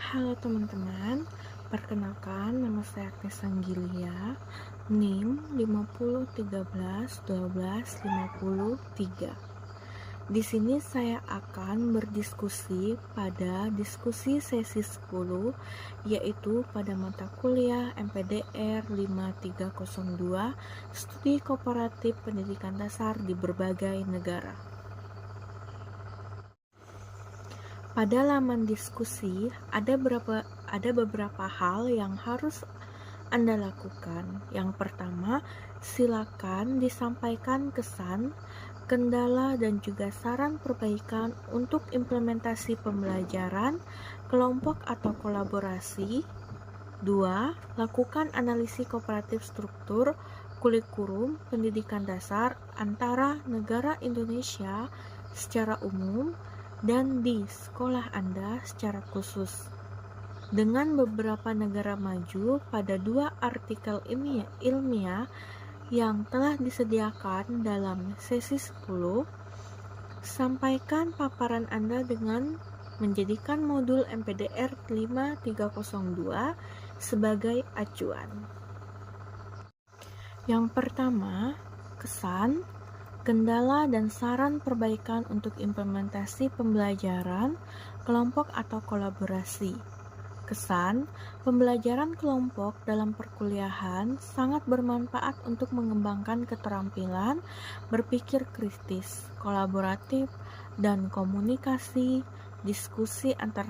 Halo teman-teman, perkenalkan nama saya Agnes Anggilia, NIM 5013125053. Di sini saya akan berdiskusi pada diskusi sesi 10, yaitu pada mata kuliah MPDR 5302, Studi Kooperatif Pendidikan Dasar di berbagai negara. Pada laman diskusi ada beberapa hal yang harus Anda lakukan. Yang pertama, silakan disampaikan kesan, kendala, dan juga saran perbaikan untuk implementasi pembelajaran, kelompok atau kolaborasi. 2. Lakukan analisis komparatif struktur kurikulum pendidikan dasar antara negara Indonesia secara umum dan di sekolah Anda secara khusus dengan beberapa negara maju pada 2 artikel ilmiah yang telah disediakan dalam sesi 10. Sampaikan paparan Anda dengan menjadikan modul MPDR 5302 sebagai acuan. Yang pertama, kesan, kendala, dan saran perbaikan untuk implementasi pembelajaran, kelompok atau kolaborasi. Kesan, pembelajaran kelompok dalam perkuliahan sangat bermanfaat untuk mengembangkan keterampilan berpikir kritis, kolaboratif, dan komunikasi. Diskusi antar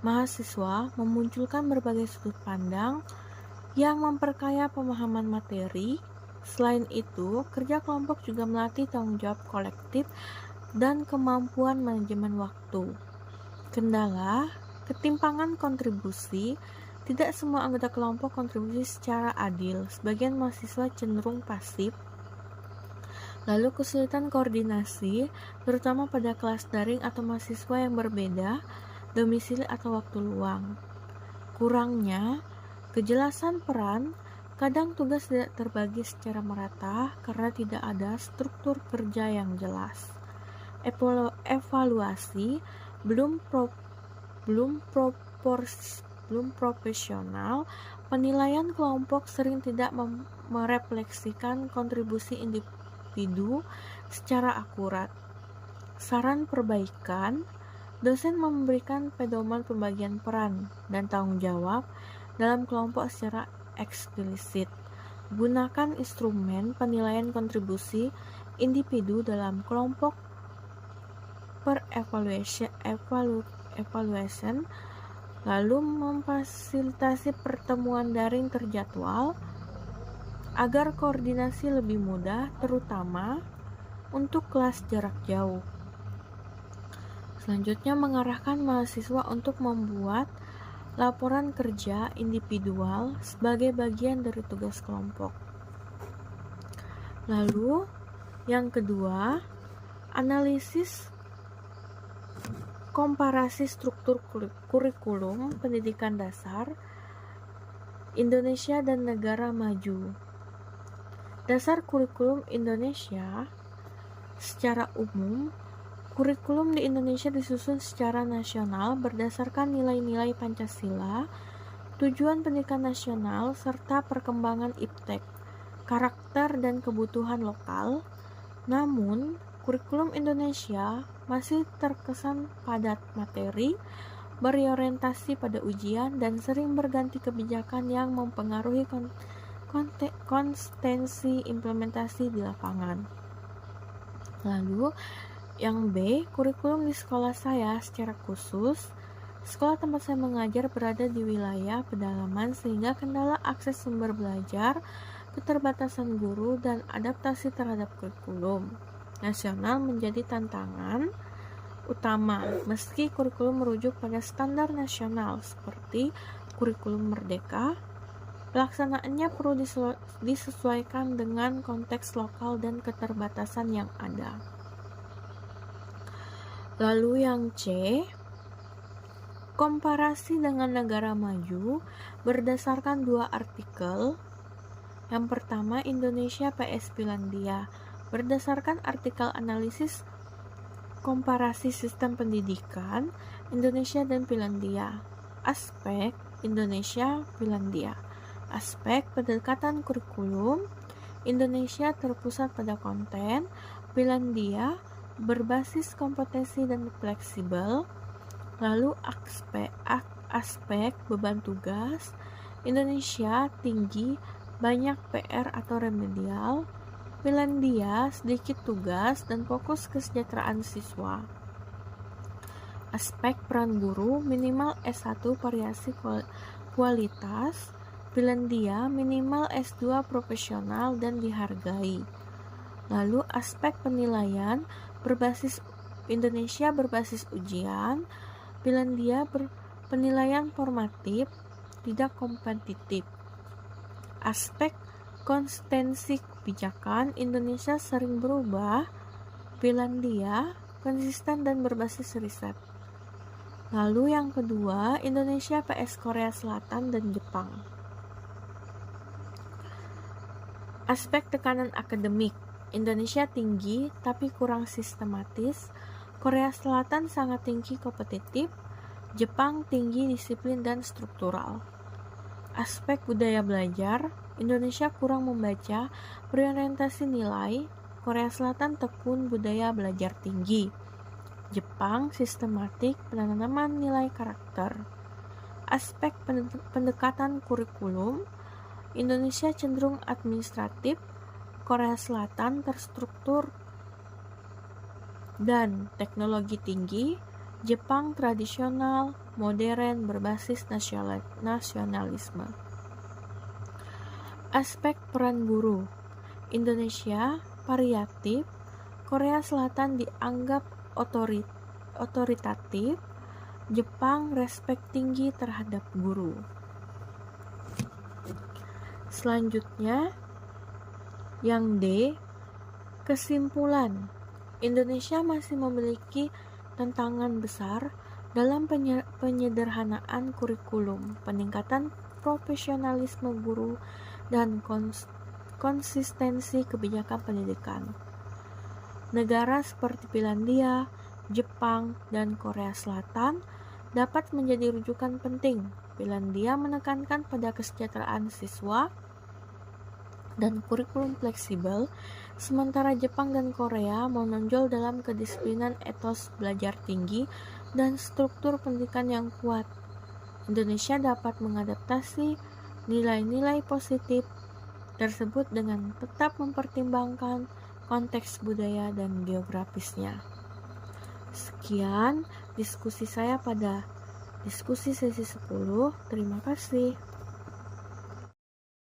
mahasiswa memunculkan berbagai sudut pandang yang memperkaya pemahaman materi. Selain itu, kerja kelompok juga melatih tanggung jawab kolektif dan kemampuan manajemen waktu. Kendala, ketimpangan kontribusi. Tidak semua anggota kelompok kontribusi secara adil. Sebagian mahasiswa cenderung pasif. Lalu kesulitan koordinasi, terutama pada kelas daring atau mahasiswa yang berbeda domisili atau waktu luang. Kurangnya kejelasan peran. Kadang tugas tidak terbagi secara merata karena tidak ada struktur kerja yang jelas. Evaluasi belum profesional. Penilaian kelompok sering tidak merefleksikan kontribusi individu secara akurat. Saran perbaikan, dosen memberikan pedoman pembagian peran dan tanggung jawab dalam kelompok secara eksplisit. Gunakan instrumen penilaian kontribusi individu dalam kelompok per evaluation, lalu memfasilitasi pertemuan daring terjadwal agar koordinasi lebih mudah, terutama untuk kelas jarak jauh. Selanjutnya, mengarahkan mahasiswa untuk membuat laporan kerja individual sebagai bagian dari tugas kelompok. Lalu, yang kedua, analisis komparasi struktur kurikulum pendidikan dasar Indonesia dan negara maju. Dasar kurikulum Indonesia secara umum. Kurikulum di Indonesia disusun secara nasional berdasarkan nilai-nilai Pancasila, tujuan pendidikan nasional, serta perkembangan iptek, karakter dan kebutuhan lokal. Namun, kurikulum Indonesia masih terkesan padat materi, berorientasi pada ujian, dan sering berganti kebijakan yang mempengaruhi konsistensi implementasi di lapangan. Lalu, yang B, kurikulum di sekolah saya secara khusus. Sekolah tempat saya mengajar berada di wilayah pedalaman sehingga kendala akses sumber belajar, keterbatasan guru, dan adaptasi terhadap kurikulum nasional menjadi tantangan utama. Meski kurikulum merujuk pada standar nasional seperti kurikulum Merdeka, pelaksanaannya perlu disesuaikan dengan konteks lokal dan keterbatasan yang ada. Lalu yang C, komparasi dengan negara maju berdasarkan 2 artikel. Yang pertama, Indonesia PS Finlandia. Berdasarkan artikel analisis komparasi sistem pendidikan Indonesia dan Finlandia. Aspek Indonesia Finlandia. Aspek pendekatan kurikulum, Indonesia terpusat pada konten, Finlandia berbasis kompetensi dan fleksibel. Lalu aspek beban tugas, Indonesia tinggi, banyak PR atau remedial, Finlandia sedikit tugas dan fokus kesejahteraan siswa. Aspek peran guru, minimal S1 variasi kualitas, Finlandia minimal S2 profesional dan dihargai. Lalu aspek penilaian, Indonesia berbasis ujian, Finlandia penilaian formatif, tidak kompetitif. Aspek konsistensi kebijakan, Indonesia sering berubah, Finlandia konsisten dan berbasis riset. Lalu yang kedua, Indonesia vs Korea Selatan dan Jepang. Aspek tekanan akademik, Indonesia tinggi tapi kurang sistematis, Korea Selatan sangat tinggi kompetitif, Jepang tinggi disiplin dan struktural. Aspek budaya belajar, Indonesia kurang membaca, berorientasi nilai, Korea Selatan tekun budaya belajar tinggi, Jepang sistematik penanaman nilai karakter. Aspek pendekatan kurikulum, Indonesia cenderung administratif, Korea Selatan terstruktur dan teknologi tinggi, Jepang tradisional, modern, berbasis nasionalisme. Aspek peran guru, Indonesia variatif, Korea Selatan dianggap otoritatif, Jepang respek tinggi terhadap guru. Selanjutnya, yang D, kesimpulan. Indonesia masih memiliki tantangan besar dalam penyederhanaan kurikulum, peningkatan profesionalisme guru, dan konsistensi kebijakan pendidikan. Negara seperti Finlandia, Jepang, dan Korea Selatan dapat menjadi rujukan penting. Finlandia menekankan pada kesejahteraan siswa dan kurikulum fleksibel, sementara Jepang dan Korea menonjol dalam kedisiplinan etos belajar tinggi dan struktur pendidikan yang kuat. Indonesia dapat mengadaptasi nilai-nilai positif tersebut dengan tetap mempertimbangkan konteks budaya dan geografisnya. Sekian diskusi saya pada diskusi sesi 10. Terima kasih.